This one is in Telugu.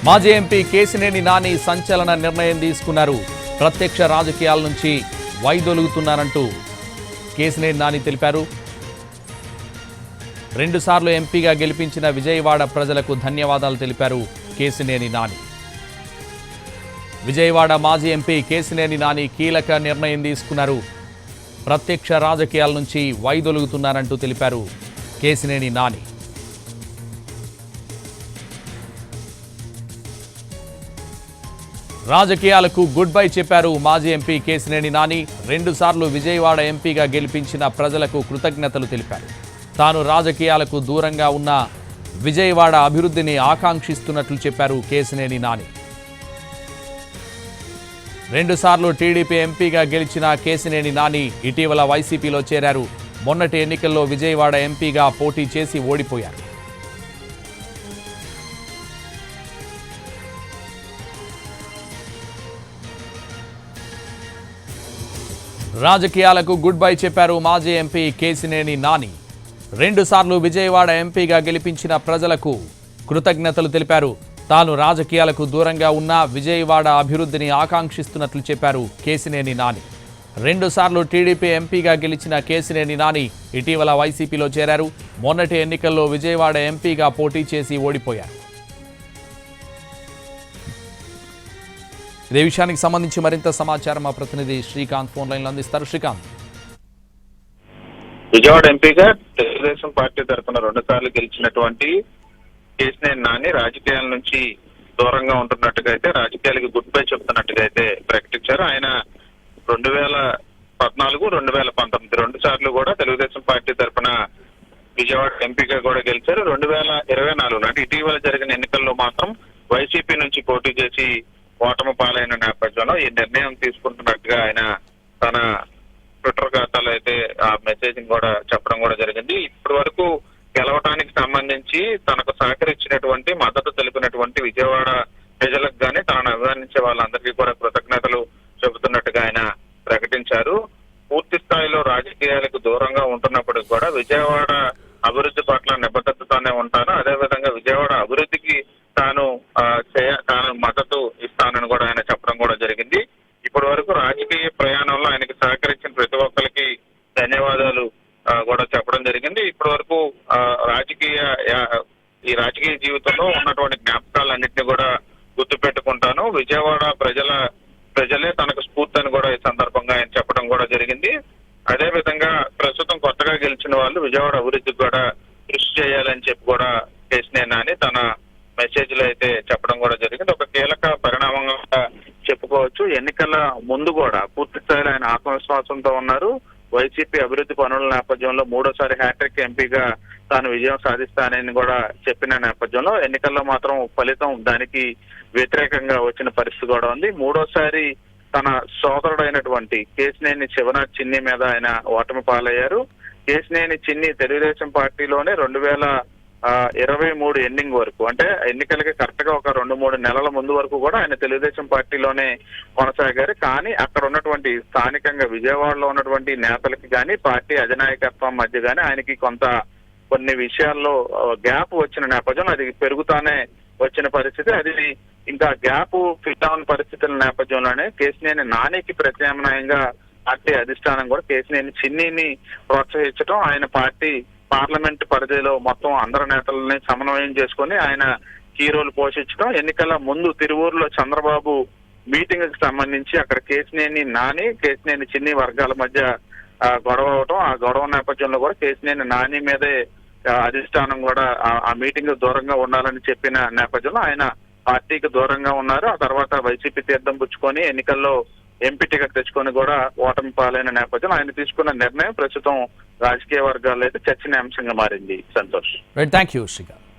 మాజీ ఎంపీ కేశినేని నాని సంచలన నిర్ణయం తీసుకున్నారు. ప్రత్యక్ష రాజకీయాల నుంచి వైదొలుగుతున్నారంటూ కేశినేని నాని తెలిపారు. 2 సార్లు ఎంపీగా గెలిపించిన విజయవాడ ప్రజలకు ధన్యవాదాలు తెలిపారు కేశినేని నాని. విజయవాడ మాజీ ఎంపీ కేశినేని నాని కీలక నిర్ణయం తీసుకున్నారు. ప్రత్యక్ష రాజకీయాల నుంచి వైదొలుగుతున్నారంటూ తెలిపారు కేశినేని నాని. రాజకీయాలకు గుడ్ బై చెప్పారు మాజీ ఎంపీ కేశినేని నాని. 2 సార్లు విజయవాడ ఎంపీగా గెలిపించిన ప్రజలకు కృతజ్ఞతలు తెలిపారు. తాను రాజకీయాలకు దూరంగా ఉన్న విజయవాడ అభివృద్ధిని ఆకాంక్షిస్తున్నట్లు చెప్పారు కేశినేని నాని. 2 సార్లు టీడీపీ ఎంపీగా గెలిచిన కేశినేని నాని ఇటీవల వైసీపీలో చేరారు. మొన్నటి ఎన్నికల్లో విజయవాడ ఎంపీగా పోటీ చేసి ఓడిపోయారు. రాజకీయాలకు గుడ్ బై చెప్పారు మాజీ ఎంపీ కేశినేని నాని. 2 సార్లు విజయవాడ ఎంపీగా గెలిపించిన ప్రజలకు కృతజ్ఞతలు తెలిపారు. తాను రాజకీయాలకు దూరంగా ఉన్న విజయవాడ అభివృద్ధిని ఆకాంక్షిస్తున్నట్లు చెప్పారు కేశినేని నాని. 2 సార్లు టీడీపీ ఎంపీగా గెలిచిన కేశినేని నాని ఇటీవల వైసీపీలో చేరారు. మొన్నటి ఎన్నికల్లో విజయవాడ ఎంపీగా పోటీ చేసి ఓడిపోయారు. ఇదే విషయానికి సంబంధించి మరింత సమాచారం మా ప్రతినిధి శ్రీకాంత్ ఫోన్ లైన్లో అందిస్తారు. శ్రీకాంత్, విజయవాడ ఎంపీగా తెలుగుదేశం పార్టీ తరఫున 2 సార్లు గెలిచినటువంటి కేశినేని నాని రాజకీయాల నుంచి దూరంగా ఉంటున్నట్టుగా అయితే, రాజకీయాలకు గుడ్ బై చెప్తున్నట్టుగా అయితే ప్రకటించారు. ఆయన 2014, 2019 2 సార్లు కూడా తెలుగుదేశం పార్టీ తరఫున విజయవాడ ఎంపీగా కూడా గెలిచారు. 2024 అంటే ఇటీవల జరిగిన ఎన్నికల్లో మాత్రం వైసీపీ నుంచి పోటీ చేసి ఓటమి పాలైన నేపథ్యంలో ఈ నిర్ణయం తీసుకుంటున్నట్టుగా ఆయన తన ట్విట్టర్ ఖాతాలో అయితే ఆ మెసేజ్ కూడా చెప్పడం కూడా జరిగింది. ఇప్పటి వరకు గెలవటానికి సంబంధించి తనకు సహకరించినటువంటి మద్దతు తెలిపినటువంటి విజయవాడ ప్రజలకు గానీ తనను అభిమానించే వాళ్ళందరికీ కూడా కృతజ్ఞతలు చెబుతున్నట్టుగా ఆయన ప్రకటించారు. పూర్తి స్థాయిలో రాజకీయాలకు దూరంగా ఉంటున్నప్పటికీ కూడా విజయవాడ అభివృద్ధి పట్ల నిబద్ధతతోనే ఉంటాను, అదేవిధంగా విజయవాడ అభివృద్ధికి తాను మద్దతు ఇస్తానని కూడా ఆయన చెప్పడం కూడా జరిగింది. ఇప్పటి వరకు రాజకీయ ప్రయాణంలో ఆయనకి సహకరించిన ప్రతి ఒక్కరికి ధన్యవాదాలు కూడా చెప్పడం జరిగింది. ఇప్పటి వరకు ఈ రాజకీయ జీవితంలో ఉన్నటువంటి జ్ఞాపకాలన్నింటినీ కూడా గుర్తు పెట్టుకుంటాను, విజయవాడ ప్రజలే తనకు స్ఫూర్తి అని కూడా ఈ సందర్భంగా ఆయన చెప్పడం కూడా జరిగింది. అదే విధంగా ప్రస్తుతం కొత్తగా గెలిచిన వాళ్ళు విజయవాడ అభివృద్ధికి కూడా కృషి చేయాలని చెప్పి కూడా కేశినేని నాని తన మెసేజ్ లో అయితే చెప్పడం కూడా జరిగింది. ఒక కీలక పరిణామంగా చెప్పుకోవచ్చు. ఎన్నికల ముందు కూడా పూర్తి స్థాయిలో ఆయన ఆత్మవిశ్వాసంతో ఉన్నారు. వైసీపీ అభివృద్ధి పనుల నేపథ్యంలో 3వ హ్యాట్రిక్ ఎంపీగా తాను విజయం సాధిస్తానని కూడా చెప్పిన నేపథ్యంలో ఎన్నికల్లో మాత్రం ఫలితం దానికి వ్యతిరేకంగా వచ్చిన పరిస్థితి కూడా ఉంది. 3వసారి తన సోదరుడైనటువంటి కేశినేని శివనాథ్ చిన్ని మీద ఆయన ఓటమి పాలయ్యారు. కేశినేని చిన్ని తెలుగుదేశం పార్టీలోనే 2023 ఎండింగ్ వరకు, అంటే ఎన్నికలకి కరెక్ట్ గా ఒక 2-3 నెలల ముందు వరకు కూడా ఆయన తెలుగుదేశం పార్టీలోనే కొనసాగారు. కానీ అక్కడ ఉన్నటువంటి స్థానికంగా విజయవాడలో ఉన్నటువంటి నేతలకి కానీ పార్టీ అధినాయకత్వం మధ్య కానీ ఆయనకి కొన్ని విషయాల్లో గ్యాప్ వచ్చిన నేపథ్యంలో అది పెరుగుతానే వచ్చిన పరిస్థితి. అది ఇంకా గ్యాప్ ఫిల్ అవని పరిస్థితుల నేపథ్యంలోనే కేశినేని నానికి ప్రత్యామ్నాయంగా పార్టీ అధిష్టానం కూడా కేశినేని చిన్నిని ప్రోత్సహించడం, ఆయన పార్టీ పార్లమెంట్ పరిధిలో మొత్తం అందరి నేతలని సమన్వయం చేసుకుని ఆయన కీ రోల్ పోషించడం. ఎన్నికల ముందు తిరువూరులో చంద్రబాబు మీటింగ్ కి సంబంధించి అక్కడ కేశినేని నాని, కేశినేని చిన్ని వర్గాల మధ్య గొడవ అవటం, ఆ గొడవ నేపథ్యంలో కూడా కేశినేని నాని మీదే అధిష్టానం కూడా ఆ మీటింగ్ దూరంగా ఉండాలని చెప్పిన నేపథ్యంలో ఆయన పార్టీకి దూరంగా ఉన్నారు. ఆ తర్వాత వైసీపీ తీర్థం పుచ్చుకొని ఎన్నికల్లో ఎంపీ టికెట్ తెచ్చుకొని కూడా ఓటమి పాలైన నేపథ్యంలో ఆయన తీసుకున్న నిర్ణయం ప్రస్తుతం రాజకీయ వర్గాల్లో అయితే చర్చనీయాంశంగా మారింది. సంతోష్. Thank you Srikanth.